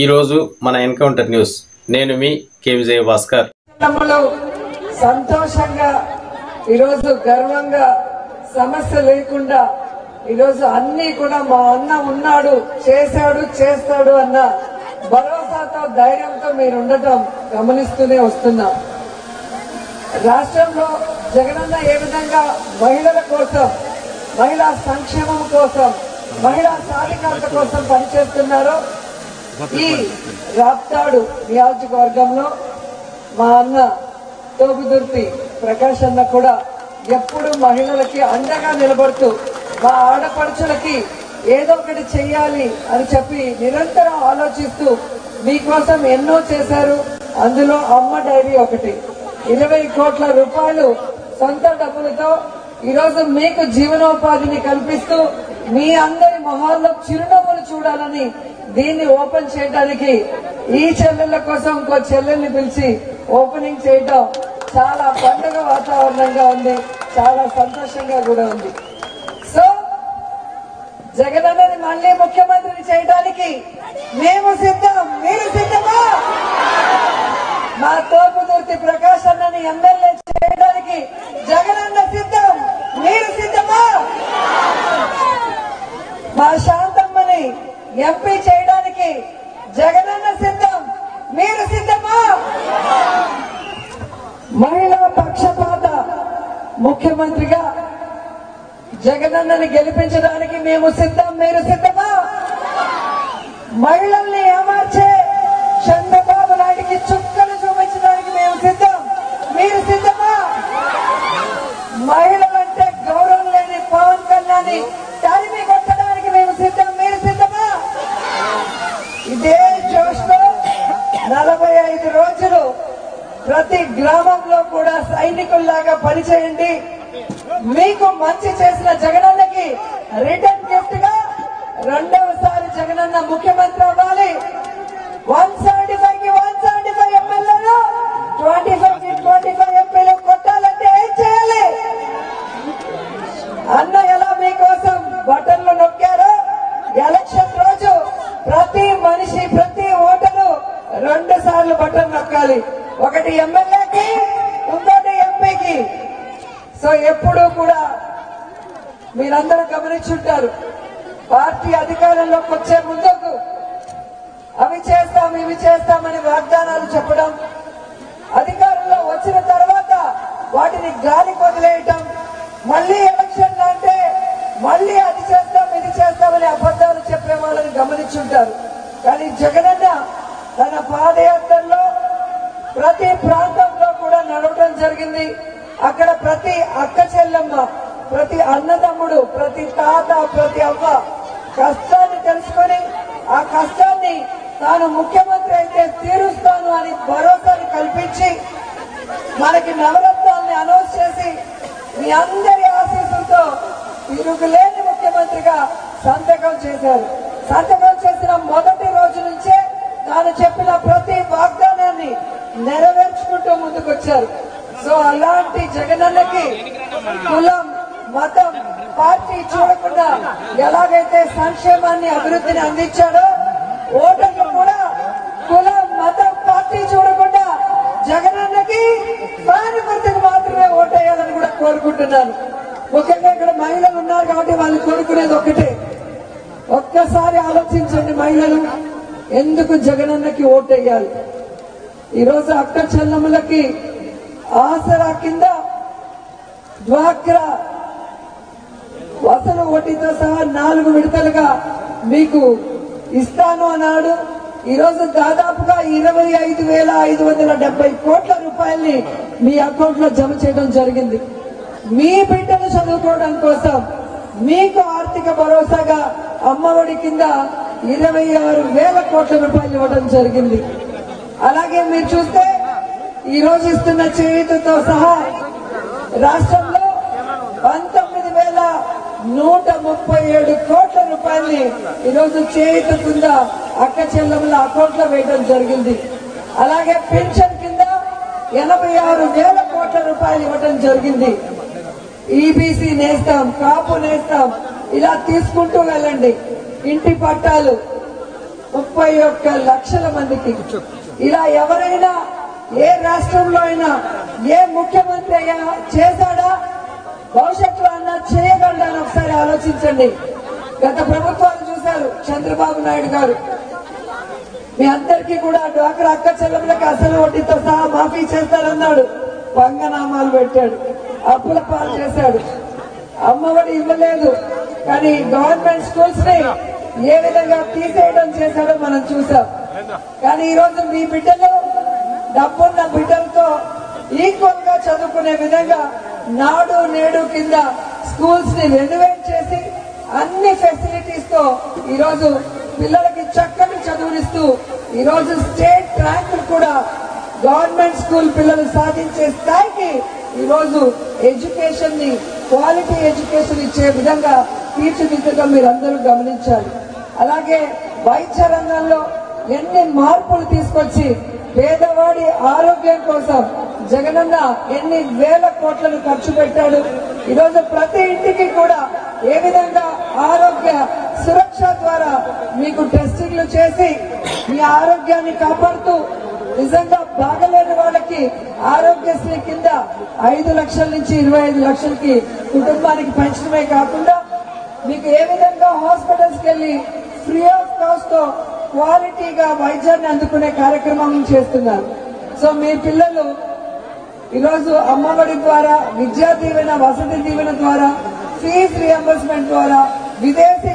ఈ రోజు మన ఎన్కౌంటర్ న్యూస్ నేను మీ కే విజయ భాస్కర్. సంతోషంగా ఈరోజు గర్వంగా సమస్య లేకుండా ఈరోజు అన్ని కూడా మా అన్న ఉన్నాడు, చేశాడు, చేస్తాడు అన్న భరోసాతో ధైర్యంతో మీరు ఉండటం గమనిస్తూనే వస్తున్నాం. రాష్ట్రంలో జగనన్న ఏ విధంగా మహిళల కోసం, మహిళా సంక్షేమం కోసం, మహిళా సాధికారత కోసం పనిచేస్తున్నారో ఈ రాప్తాడు నియోజకవర్గంలో మా అన్న తోపుదుర్తి ప్రకాష్ అన్న కూడా ఎప్పుడు మహిళలకి అండగా నిలబడుతూ మా ఆడపడుచులకి ఏదో ఒకటి చెయ్యాలి అని చెప్పి నిరంతరం ఆలోచిస్తూ మీకోసం ఎన్నో చేశారు. అందులో అమ్మ డైరీ ఒకటి 20 కోట్ల రూపాయలు సొంత డబ్బులతో ఈరోజు మీకు జీవనోపాధిని కల్పిస్తూ మీ అందరి మొహాల్లో చిరునవ్వులు చూడాలని దీన్ని ఓపెన్ చేయడానికి ఈ చెల్లెళ్ల కోసం ఇంకో చెల్లెల్ని పిలిచి ఓపెనింగ్ చేయటం చాలా పండుగ వాతావరణంగా ఉంది, చాలా సంతోషంగా కూడా ఉంది. సో జగనన్నని మళ్లీ ముఖ్యమంత్రిని చేయడానికి మేము సిద్ధం, మీరు సిద్ధమా? మా తోపుదుర్తి ప్రకాష్ అన్నని ఎమ్మెల్యే చేయడానికి జగనన్న సిద్ధం, మీరు సిద్ధమా? మా శాంతమ్మని ఎంపీ చేయడానికి జగనన్న సిద్ధం, మీరు సిద్ధమా? మహిళా పక్షపాత ముఖ్యమంత్రిగా జగనన్నని గెలిపించడానికి మేము సిద్ధం, మీరు సిద్ధమా? మహిళల్ని ఏమార్చే చంద్రబాబు నాయుడికి చుక్కలు చూపించడానికి మేము సిద్ధం, మీరు సిద్ధమా? మహిళలంటే గౌరవం లేని పవన్ కళ్యాణ్ తరిమి కొట్టడానికి మేము సిద్ధం, మీరు సిద్ధమా? ఇదే జోష్లో 45 రోజులు ప్రతి గ్రామంలో కూడా సైనికుల్లాగా పనిచేయండి. మీకు మంచి చేసిన జగనన్నకి రిటర్న్ గిఫ్ట్ గా రెండవసారి జగనన్న ముఖ్యమంత్రి అవ్వాలి. 175 కి 175 ఎమ్మెల్యేలు, 25 కి 25 ఎంపీలు కొట్టాలంటే ఏం చేయాలి? అన్న ఎలా మీకోసం బటన్లు నొక్కారో ఎలక్షన్ రోజు ప్రతి మనిషి, ప్రతి ఓటరు 2 సార్లు బటన్ నొక్కాలి. ఒకటి ఎమ్మెల్యేకి, ఇంకోటి ఎంపీకి. సో ఎప్పుడూ కూడా మీరందరూ గమనించుంటారు, పార్టీ అధికారంలోకి వచ్చే ముందుకు అవి చేస్తాం, ఇవి చేస్తామని వాగ్దానాలు చెప్పడం, అధికారంలో వచ్చిన తర్వాత వాటిని గాలి వదిలేయటం, మళ్లీ ఎలక్షన్లు అంటే మళ్లీ అది చేస్తాం, ఇది చేస్తామని అబద్దాలు చెప్పే వాళ్ళని గమనించుంటారు. కానీ జగనన్న తన పాదయాత్రలో ప్రతి ప్రాంతంలో కూడా నడవడం జరిగింది. అక్కడ ప్రతి అక్క చెల్లెమ్మ, ప్రతి అన్నదమ్ముడు, ప్రతి తాత, ప్రతి అవ్వ కష్టాన్ని తెలుసుకొని ఆ కష్టాన్ని తాను ముఖ్యమంత్రి అయితే తీరుస్తాను అని భరోసాని కల్పించి మనకి నవరత్నాల్ని అనౌన్స్ చేసి మీ అందరి ఆశీస్సులతో తిరుగులేని ముఖ్యమంత్రిగా సంతకం చేశారు. సంతకం చేసిన మొదటి రోజు నుంచే తాను చెప్పిన ప్రతి వాగ్దానాన్ని నెరవేర్చుకుంటూ ముందుకొచ్చారు. సో అలాంటి జగనన్నకి కులం, మతం, పార్టీ చూడకుండా ఎలాగైతే సంక్షేమాన్ని, అభివృద్ధిని అందించాడో ఓటర్లు కూడా కులం, మతం, పార్టీ చూడకుండా జగనన్నకి వారి గుర్తుకు మాత్రమే ఓటేయాలని కూడా కోరుకుంటున్నాను. ముఖ్యంగా ఇక్కడ మహిళలు ఉన్నారు కాబట్టి వాళ్ళు కోరుకునేది ఒకటే. ఒక్కసారి ఆలోచించండి మహిళలు, ఎందుకు జగనన్నకి ఓటేయాలి? ఈరోజు అక్క చెల్లెమ్మలకి ఆసరా కింద డ్వాక్రా వసలు వడ్డీతో సహా 4 విడతలుగా మీకు ఇస్తాను అన్నాడు. ఈరోజు దాదాపుగా 25,570 కోట్ల రూపాయల్ని మీ అకౌంట్ లో జమ చేయడం జరిగింది. మీ బిడ్డలు చదువుకోవడం కోసం మీకు ఆర్థిక భరోసాగా అమ్మఒడి కింద 26,000 కోట్ల రూపాయలు ఇవ్వడం జరిగింది. అలాగే మీరు చూస్తే ఈ రోజు ఇస్తున్న చేయూతతో సహా రాష్ట్రంలో 19,137 కోట్ల రూపాయల్ని ఈరోజు చేయూత కింద అక్క చెల్లెముల అకౌంట్ లో వేయడం జరిగింది. అలాగే పెన్షన్ కింద 86,000 కోట్ల రూపాయలు ఇవ్వడం జరిగింది. ఈబీసీ నేస్తాం, కాపు నేస్తాం, ఇలా తీసుకుంటూ వెళ్ళండి. ఇంటి పట్టాలు 31 లక్షల మందికి. ఇలా ఎవరైనా ఏ రాష్ట్రంలో అయినా ఏ ముఖ్యమంత్రి అయినా చేశాడా, భవిష్యత్తులో అన్నా చేయగలడా అని ఒకసారి ఆలోచించండి. గత ప్రభుత్వాలు చూశారు. చంద్రబాబు నాయుడు గారు మీ అందరికీ కూడా డ్వాక్రా అక్క చెల్లెములకు అసలు వడ్డీతో సహా మాఫీ చేస్తారన్నాడు. పంగనామాలు పెట్టాడు, అప్పుల పాలు చేశాడు, అమ్మఒడి ఇవ్వలేదు. కానీ గవర్నమెంట్ స్కూల్స్ ని ఏ విధంగా తీసేయడం చేశాడో మనం చూసాం. కానీ ఈ రోజు మీ బిడ్డలు డబ్బున్న బిడ్డలతో ఈక్వల్ గా చదువుకునే విధంగా నాడు నేడు కింద స్కూల్స్ ని రెనోవేట్ చేసి అన్ని ఫెసిలిటీస్ తో ఈరోజు పిల్లలకి చక్కని చదువునిస్తూ ఈరోజు స్టేట్ ర్యాంకులు కూడా గవర్నమెంట్ స్కూల్ పిల్లలు సాధించే స్థాయికి ఈరోజు ఎడ్యుకేషన్ ని, క్వాలిటీ ఎడ్యుకేషన్ ఇచ్చే విధంగా తీర్చిదిద్దడం మీరందరూ గమనించాలి. అలాగే వైద్య రంగంలో ఎన్ని మార్పులు తీసుకొచ్చి పేదవాడి ఆరోగ్యం కోసం జగనన్న ఎన్ని వేల కోట్లను ఖర్చు పెట్టాడు. ఈరోజు ప్రతి ఇంటికి కూడా ఏ విధంగా ఆరోగ్య సురక్ష ద్వారా మీకు టెస్టింగ్లు చేసి మీ ఆరోగ్యాన్ని కాపాడుతూ నిజంగా బాగలేని వాళ్ళకి ఆరోగ్యశ్రీ కింద 5 లక్షల నుంచి 25 లక్షలకి కుటుంబానికి పెంచడమే కాకుండా మీకు ఏ విధంగా హాస్పిటల్స్కి వెళ్లి ఫ్రీ ఆఫ్ కాస్ట్ తో క్వాలిటీగా వైద్యాన్ని అందుకునే కార్యక్రమం చేస్తున్నారు. సో మీ పిల్లలు ఈరోజు అమ్మఒడి ద్వారా, విద్యా దీవెన, వసతి దీవెన ద్వారా, ఫీజు రియంబర్స్మెంట్ ద్వారా, విదేశీ